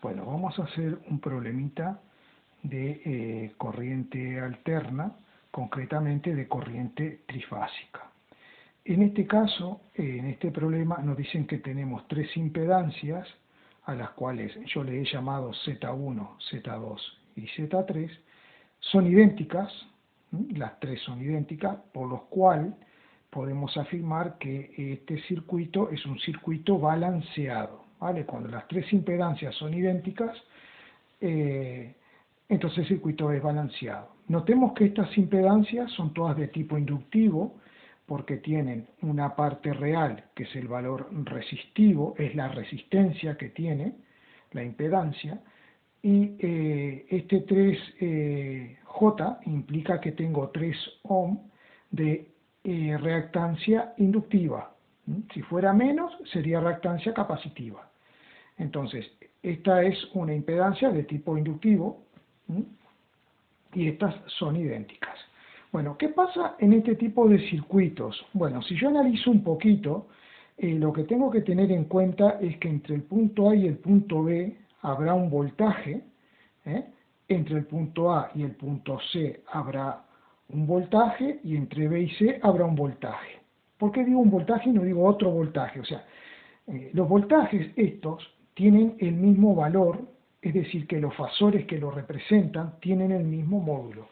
Bueno, vamos a hacer un problemita de corriente alterna, concretamente de corriente trifásica. En este caso, en este problema, nos dicen que tenemos tres impedancias, a las cuales yo le he llamado Z1, Z2 y Z3, son idénticas, las tres son idénticas, por lo cual podemos afirmar que este circuito es un circuito balanceado, ¿vale? Cuando las tres impedancias son idénticas, entonces el circuito es balanceado. Notemos que estas impedancias son todas de tipo inductivo, porque tienen una parte real, que es el valor resistivo, es la resistencia que tiene la impedancia, y este 3J implica que tengo 3 ohm de reactancia inductiva. Si fuera menos, sería reactancia capacitiva. Entonces, esta es una impedancia de tipo inductivo, y estas son idénticas. Bueno, ¿qué pasa en este tipo de circuitos? Bueno, si yo analizo un poquito, lo que tengo que tener en cuenta es que entre el punto A y el punto B habrá un voltaje, entre el punto A y el punto C habrá un voltaje, y entre B y C habrá un voltaje. ¿Por qué digo un voltaje y no digo otro voltaje? O sea, los voltajes estos tienen el mismo valor, es decir, que los fasores que lo representan tienen el mismo módulo,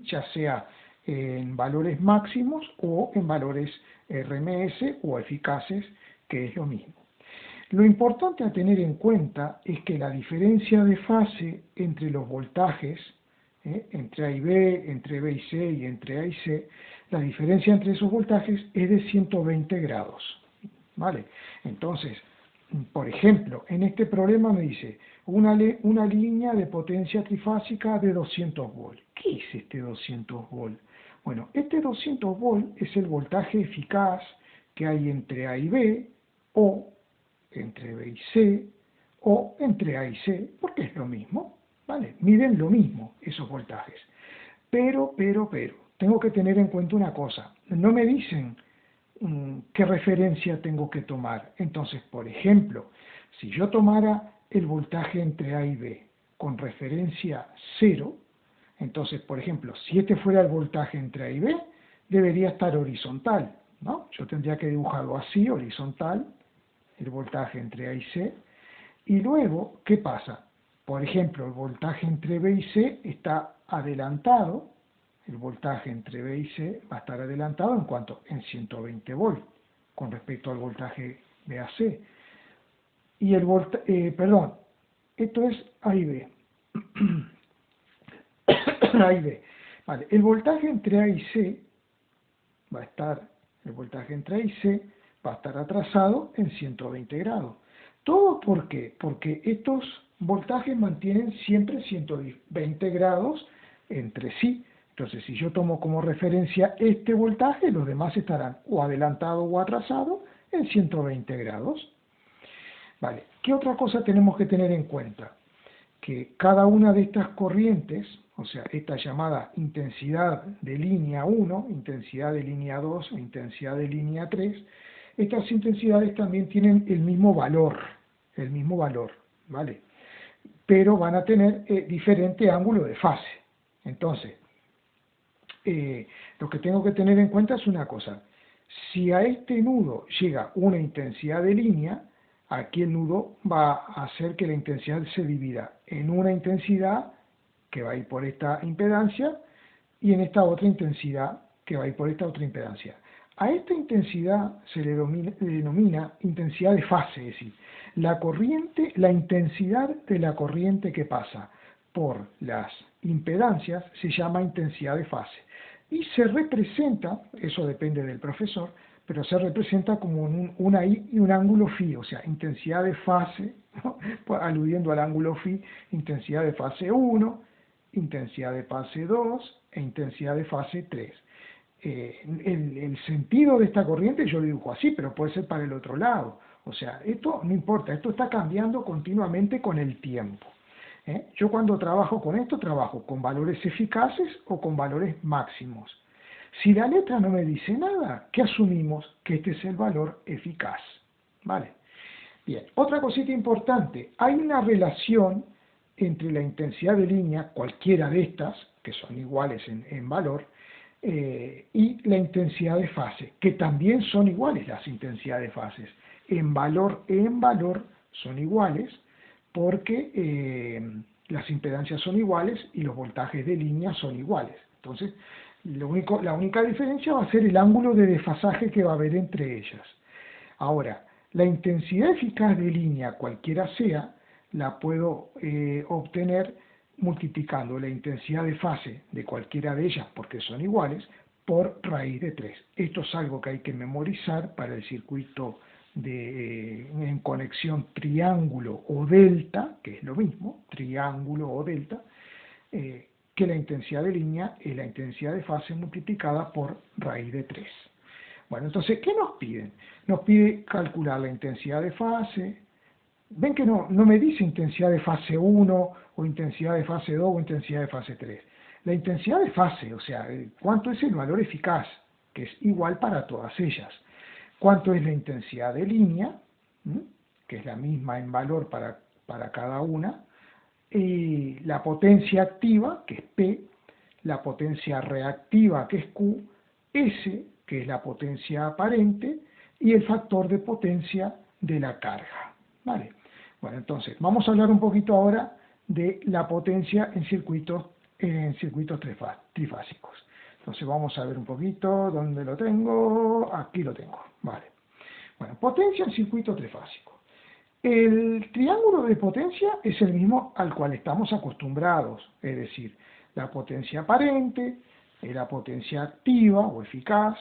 ya sea en valores máximos o en valores RMS o eficaces, que es lo mismo. Lo importante a tener en cuenta es que la diferencia de fase entre los voltajes, entre A y B, entre B y C y entre A y C, la diferencia entre esos voltajes es de 120 grados. ¿Vale? Entonces, por ejemplo, en este problema me dice una línea de potencia trifásica de 200 volts. ¿Qué es este 200 volts? Bueno, este 200 volts es el voltaje eficaz que hay entre A y B, o entre B y C, o entre A y C, porque es lo mismo, ¿vale? Miden lo mismo esos voltajes. Pero, tengo que tener en cuenta una cosa. No me dicen qué referencia tengo que tomar. Entonces, por ejemplo, si yo tomara el voltaje entre A y B con referencia 0, entonces, por ejemplo, si este fuera el voltaje entre A y B, debería estar horizontal, ¿no? Yo tendría que dibujarlo así, horizontal, el voltaje entre A y C. Y luego, ¿qué pasa? Por ejemplo, el voltaje entre B y C está adelantado. El voltaje entre B y C va a estar adelantado en cuanto en 120 volts con respecto al voltaje BAC. Y el perdón, esto es A y B. A y B. Vale, el voltaje entre A y C va a estar, el voltaje entre A y C va a estar atrasado en 120 grados. ¿Todo por qué? Porque estos voltajes mantienen siempre 120 grados entre sí. Entonces, si yo tomo como referencia este voltaje, los demás estarán o adelantados o atrasados en 120 grados. Vale, ¿qué otra cosa tenemos que tener en cuenta? Que cada una de estas corrientes, o sea, esta llamada intensidad de línea 1, intensidad de línea 2 e intensidad de línea 3, estas intensidades también tienen el mismo valor, ¿vale? Pero van a tener diferente ángulo de fase. Entonces, lo que tengo que tener en cuenta es una cosa. Si a este nudo llega una intensidad de línea, aquí el nudo va a hacer que la intensidad se divida en una intensidad que va a ir por esta impedancia y en esta otra intensidad que va a ir por esta otra impedancia. A esta intensidad se le denomina intensidad de fase, es decir, la intensidad de la corriente que pasa por las impedancias se llama intensidad de fase. Y se representa, eso depende del profesor, pero se representa como una I y un ángulo φ, o sea, intensidad de fase, ¿no? Aludiendo al ángulo φ, intensidad de fase 1, intensidad de fase 2 e intensidad de fase 3. El sentido de esta corriente yo lo dibujo así, pero puede ser para el otro lado. O sea, esto no importa, esto está cambiando continuamente con el tiempo. Yo cuando trabajo con esto, trabajo con valores eficaces o con valores máximos. Si la letra no me dice nada, ¿qué asumimos? Que este es el valor eficaz. ¿Vale? Bien, otra cosita importante, hay una relación entre la intensidad de línea, cualquiera de estas, que son iguales en valor, y la intensidad de fase, que también son iguales las intensidades de fases. En valor son iguales, porque las impedancias son iguales y los voltajes de línea son iguales. Entonces, la única diferencia va a ser el ángulo de desfasaje que va a haber entre ellas. Ahora, la intensidad eficaz de línea, cualquiera sea, la puedo obtener multiplicando la intensidad de fase de cualquiera de ellas, porque son iguales, por raíz de 3. Esto es algo que hay que memorizar para el circuito en conexión triángulo o delta, que es lo mismo, triángulo o delta, que la intensidad de línea es la intensidad de fase multiplicada por raíz de 3. Bueno, entonces, ¿qué nos piden? Nos pide calcular la intensidad de fase. Ven que no me dice intensidad de fase 1, o intensidad de fase 2, o intensidad de fase 3. La intensidad de fase, o sea, cuánto es el valor eficaz, que es igual para todas ellas. Cuánto es la intensidad de línea, que es la misma en valor para cada una. Y la potencia activa, que es P, la potencia reactiva, que es Q, S, que es la potencia aparente, y el factor de potencia de la carga. ¿Vale? Bueno, entonces, vamos a hablar un poquito ahora de la potencia en circuitos trifásicos. Entonces, vamos a ver un poquito, ¿dónde lo tengo? Aquí lo tengo, vale. Bueno, potencia en circuito trifásico. El triángulo de potencia es el mismo al cual estamos acostumbrados, es decir, la potencia aparente, la potencia activa o eficaz,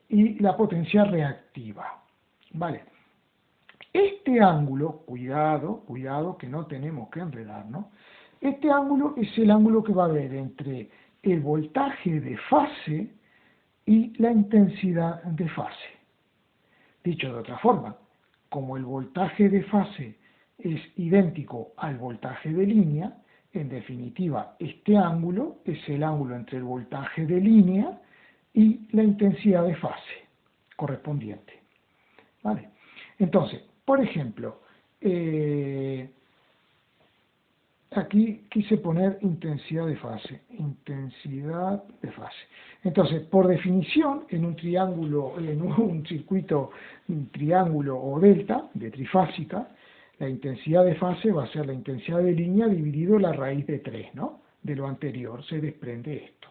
y la potencia reactiva. ¿Vale? Este ángulo, cuidado que no tenemos que enredarnos, este ángulo es el ángulo que va a haber entre el voltaje de fase y la intensidad de fase. Dicho de otra forma, como el voltaje de fase es idéntico al voltaje de línea, en definitiva, este ángulo es el ángulo entre el voltaje de línea y la intensidad de fase correspondiente. ¿Vale? Entonces, por ejemplo, aquí quise poner intensidad de fase. Entonces, por definición, en un triángulo, en un circuito, un triángulo o delta de trifásica, la intensidad de fase va a ser la intensidad de línea dividido la raíz de 3, ¿no? De lo anterior se desprende esto.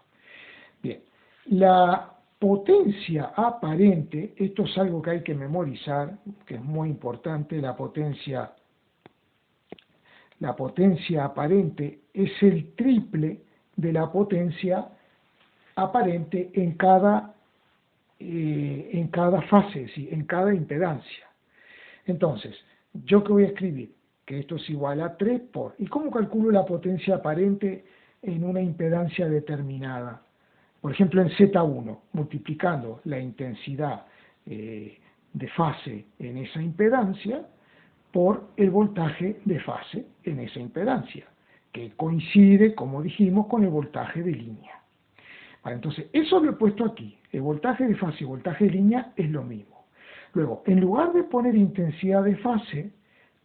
Bien, la potencia aparente, esto es algo que hay que memorizar, que es muy importante, la potencia aparente es el triple de la potencia aparente en cada fase, ¿sí? En cada impedancia. Entonces, ¿yo qué voy a escribir? Que esto es igual a 3 por... ¿Y cómo calculo la potencia aparente en una impedancia determinada? Por ejemplo, en Z1, multiplicando la intensidad de fase en esa impedancia por el voltaje de fase en esa impedancia, que coincide, como dijimos, con el voltaje de línea. Vale, entonces, eso lo he puesto aquí. El voltaje de fase y voltaje de línea es lo mismo. Luego, en lugar de poner intensidad de fase,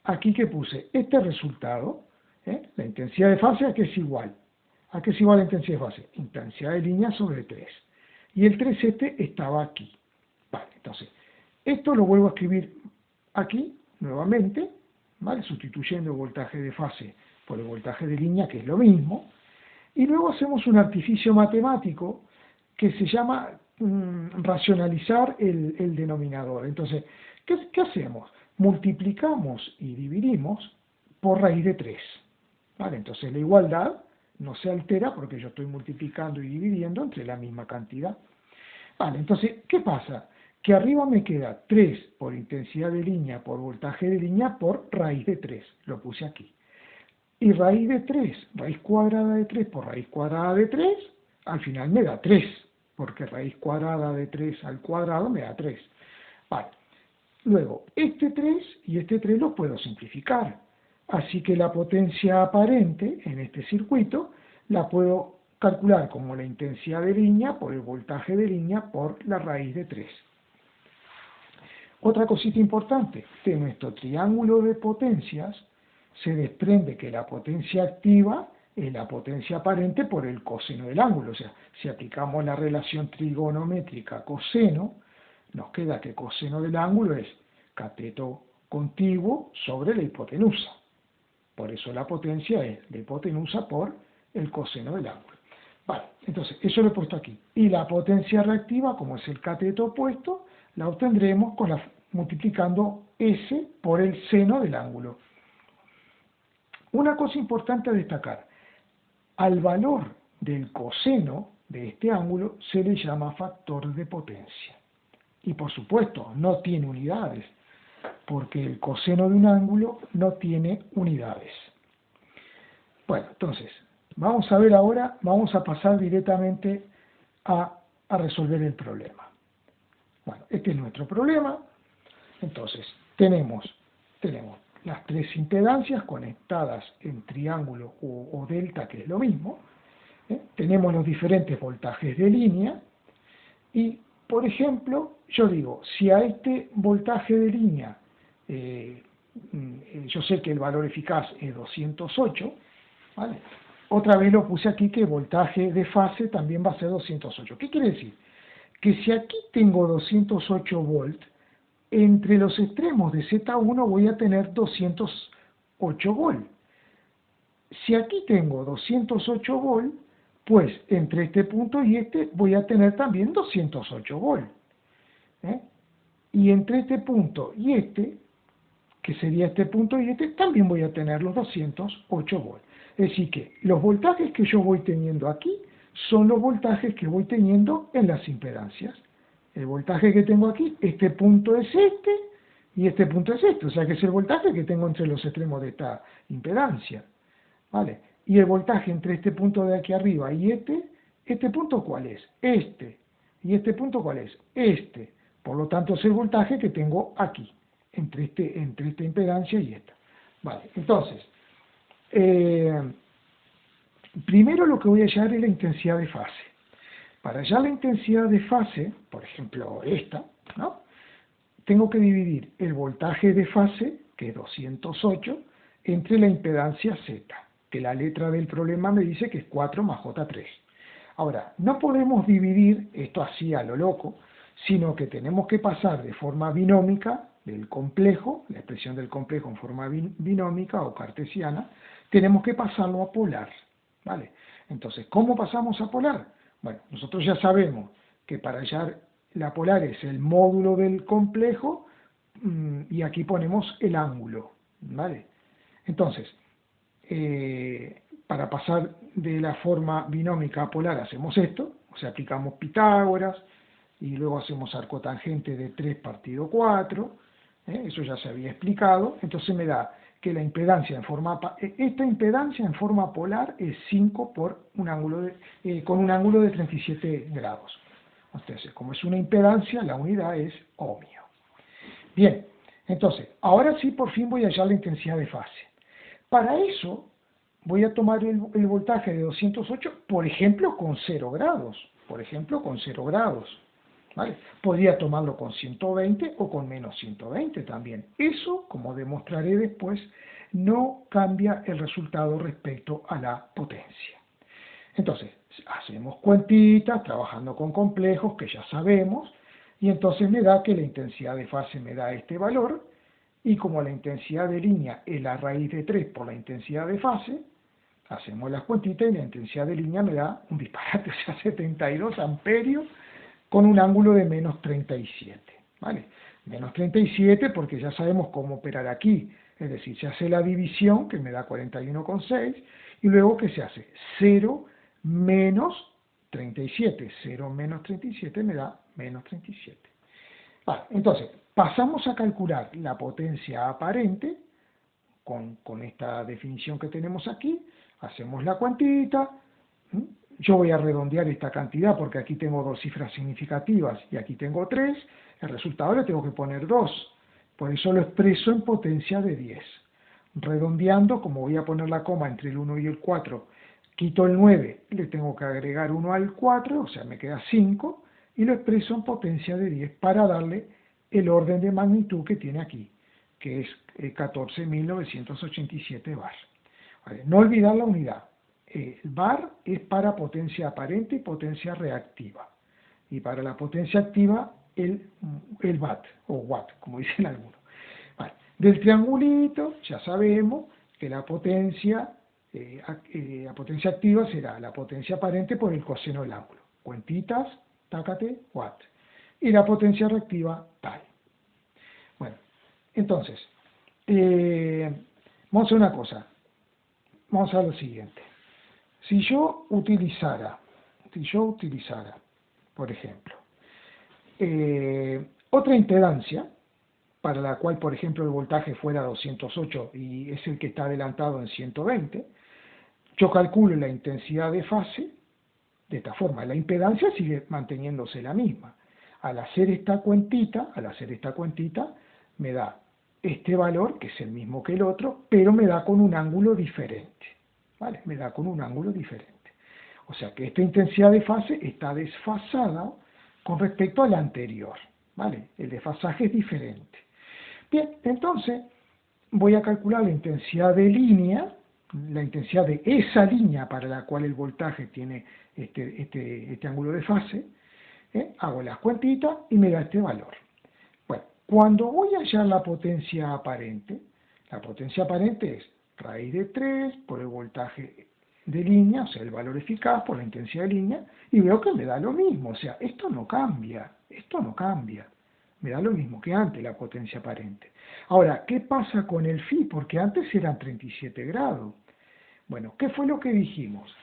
aquí que puse este resultado, la intensidad de fase, ¿a qué es igual? ¿A qué es igual la intensidad de fase? Intensidad de línea sobre 3. Y el 3 estaba aquí. Vale, entonces, esto lo vuelvo a escribir aquí, nuevamente, ¿vale? Sustituyendo el voltaje de fase por el voltaje de línea, que es lo mismo. Y luego hacemos un artificio matemático que se llama racionalizar el denominador. Entonces, ¿qué hacemos? Multiplicamos y dividimos por raíz de 3. ¿Vale? Entonces la igualdad no se altera porque yo estoy multiplicando y dividiendo entre la misma cantidad. Vale, entonces, ¿qué pasa? Que arriba me queda 3 por intensidad de línea por voltaje de línea por raíz de 3. Lo puse aquí. Y raíz de 3, raíz cuadrada de 3 por raíz cuadrada de 3, al final me da 3, porque raíz cuadrada de 3 al cuadrado me da 3. Vale. Luego, este 3 y este 3 los puedo simplificar. Así que la potencia aparente en este circuito la puedo calcular como la intensidad de línea por el voltaje de línea por la raíz de 3. Otra cosita importante, de nuestro triángulo de potencias se desprende que la potencia activa es la potencia aparente por el coseno del ángulo. O sea, si aplicamos la relación trigonométrica coseno, nos queda que coseno del ángulo es cateto contiguo sobre la hipotenusa. Por eso la potencia es la hipotenusa por el coseno del ángulo. Vale, entonces, eso lo he puesto aquí. Y la potencia reactiva, como es el cateto opuesto, la obtendremos multiplicando S por el seno del ángulo. Una cosa importante a destacar, al valor del coseno de este ángulo se le llama factor de potencia. Y por supuesto, no tiene unidades, porque el coseno de un ángulo no tiene unidades. Bueno, entonces, vamos a ver ahora, vamos a pasar directamente a resolver el problema. Bueno, este es nuestro problema. Entonces, tenemos las tres impedancias conectadas en triángulo o delta, que es lo mismo. Tenemos los diferentes voltajes de línea y, por ejemplo, yo digo, si a este voltaje de línea, yo sé que el valor eficaz es 208, ¿vale? Otra vez lo puse aquí que el voltaje de fase también va a ser 208. ¿Qué quiere decir? Que si aquí tengo 208 volts, entre los extremos de Z1 voy a tener 208 volts. Si aquí tengo 208 volts, pues entre este punto y este voy a tener también 208 volts. Y entre este punto y este, que sería este punto y este, también voy a tener los 208 volts. Es decir que los voltajes que yo voy teniendo aquí son los voltajes que voy teniendo en las impedancias. El voltaje que tengo aquí, este punto es este y este punto es este. O sea que es el voltaje que tengo entre los extremos de esta impedancia. ¿Vale? Y el voltaje entre este punto de aquí arriba y este punto ¿cuál es? Este. ¿Y este punto cuál es? Este. Por lo tanto es el voltaje que tengo aquí, entre esta impedancia y esta. Vale, entonces, primero lo que voy a hallar es la intensidad de fase. Para hallar la intensidad de fase, por ejemplo esta, ¿no? Tengo que dividir el voltaje de fase, que es 208, entre la impedancia Z, que la letra del problema me dice que es 4 más J3. Ahora, no podemos dividir esto así a lo loco, sino que tenemos que pasar de forma binómica del complejo, la expresión del complejo en forma binómica o cartesiana, tenemos que pasarlo a polar, ¿vale? Entonces, ¿cómo pasamos a polar? Bueno, nosotros ya sabemos que para hallar la polar es el módulo del complejo y aquí ponemos el ángulo, ¿vale? Entonces, para pasar de la forma binómica a polar hacemos esto, o sea, aplicamos Pitágoras y luego hacemos arco tangente de 3 partido 4, eso ya se había explicado, entonces me da que la impedancia esta impedancia en forma polar es 5 por un ángulo con un ángulo de 37 grados. Entonces, como es una impedancia, la unidad es ohmio. Bien, entonces, ahora sí por fin voy a hallar la intensidad de fase. Para eso voy a tomar el voltaje de 208, por ejemplo, con 0 grados. Por ejemplo, con 0 grados. ¿Vale? Podría tomarlo con 120 o con menos 120 también. Eso, como demostraré después, no cambia el resultado respecto a la potencia. Entonces, hacemos cuentitas, trabajando con complejos que ya sabemos, y entonces me da que la intensidad de fase me da este valor, y como la intensidad de línea es la raíz de 3 por la intensidad de fase, hacemos las cuentitas y la intensidad de línea me da un disparate, o sea, 72 amperios, con un ángulo de menos 37, ¿vale? Menos 37 porque ya sabemos cómo operar aquí, es decir, se hace la división, que me da 41,6, y luego que se hace 0 menos 37, 0 menos 37 me da menos 37. Vale, entonces, pasamos a calcular la potencia aparente, con esta definición que tenemos aquí, hacemos la cuantita. Yo voy a redondear esta cantidad porque aquí tengo dos cifras significativas y aquí tengo 3, el resultado le tengo que poner 2, por eso lo expreso en potencia de 10. Redondeando, como voy a poner la coma entre el 1 y el 4, quito el 9, le tengo que agregar 1 al 4, o sea me queda 5, y lo expreso en potencia de 10 para darle el orden de magnitud que tiene aquí, que es 14.987 bar. Vale, no olvidar la unidad. El bar es para potencia aparente y potencia reactiva. Y para la potencia activa, el watt, o watt, como dicen algunos. Vale. Del triangulito, ya sabemos que la potencia activa será la potencia aparente por el coseno del ángulo. Cuentitas, tácate, watt. Y la potencia reactiva, tal. Bueno, entonces, vamos a hacer una cosa. Vamos a lo siguiente. Si yo utilizara, por ejemplo, otra impedancia, para la cual, por ejemplo, el voltaje fuera 208 y es el que está adelantado en 120, yo calculo la intensidad de fase de esta forma. La impedancia sigue manteniéndose la misma. Al hacer esta cuentita, me da este valor, que es el mismo que el otro, pero me da con un ángulo diferente. ¿Vale? Me da con un ángulo diferente. O sea que esta intensidad de fase está desfasada con respecto a la anterior. ¿Vale? El desfasaje es diferente. Bien, entonces voy a calcular la intensidad de línea, la intensidad de esa línea para la cual el voltaje tiene este ángulo de fase, hago las cuentitas y me da este valor. Bueno, cuando voy a hallar la potencia aparente es raíz de 3 por el voltaje de línea, o sea, el valor eficaz por la intensidad de línea, y veo que me da lo mismo, o sea, esto no cambia, me da lo mismo que antes la potencia aparente. Ahora, ¿qué pasa con el phi? Porque antes eran 37 grados. Bueno, ¿qué fue lo que dijimos?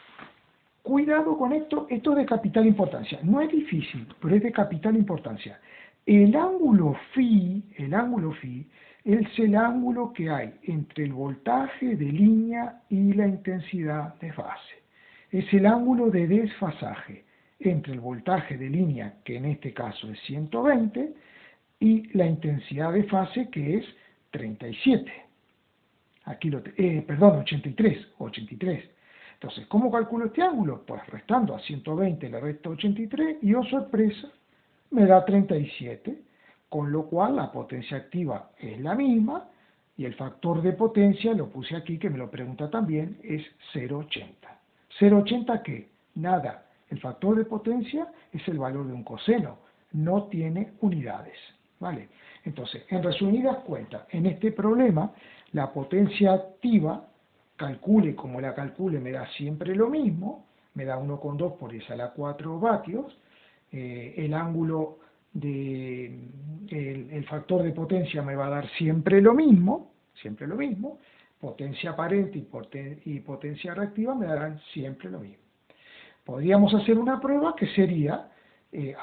Cuidado con esto es de capital importancia. No es difícil, pero es de capital importancia. El ángulo phi es el ángulo que hay entre el voltaje de línea y la intensidad de fase. Es el ángulo de desfasaje entre el voltaje de línea, que en este caso es 120, y la intensidad de fase, que es 37. Aquí 83. Entonces, ¿cómo calculo este ángulo? Pues restando a 120 le resto 83 y, oh sorpresa, me da 37, con lo cual la potencia activa es la misma y el factor de potencia, lo puse aquí que me lo pregunta también, es 0,80. ¿0,80 qué? Nada. El factor de potencia es el valor de un coseno, no tiene unidades. ¿Vale? Entonces, en resumidas cuentas, en este problema, la potencia activa, calcule como la calcule, me da siempre lo mismo, me da 1,2 por 10 a la 4 vatios, el ángulo el factor de potencia me va a dar siempre lo mismo, potencia aparente y potencia reactiva me darán siempre lo mismo. Podríamos hacer una prueba que sería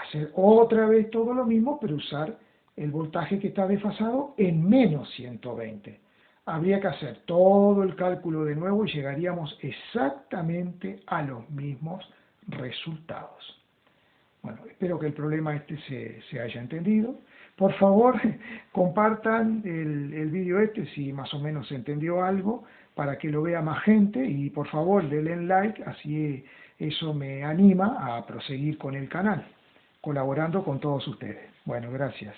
hacer otra vez todo lo mismo, pero usar el voltaje que está desfasado en menos 120. Habría que hacer todo el cálculo de nuevo y llegaríamos exactamente a los mismos resultados. Bueno, espero que el problema se haya entendido. Por favor, compartan el vídeo si más o menos se entendió algo, para que lo vea más gente, y por favor denle like, así eso me anima a proseguir con el canal, colaborando con todos ustedes. Bueno, gracias.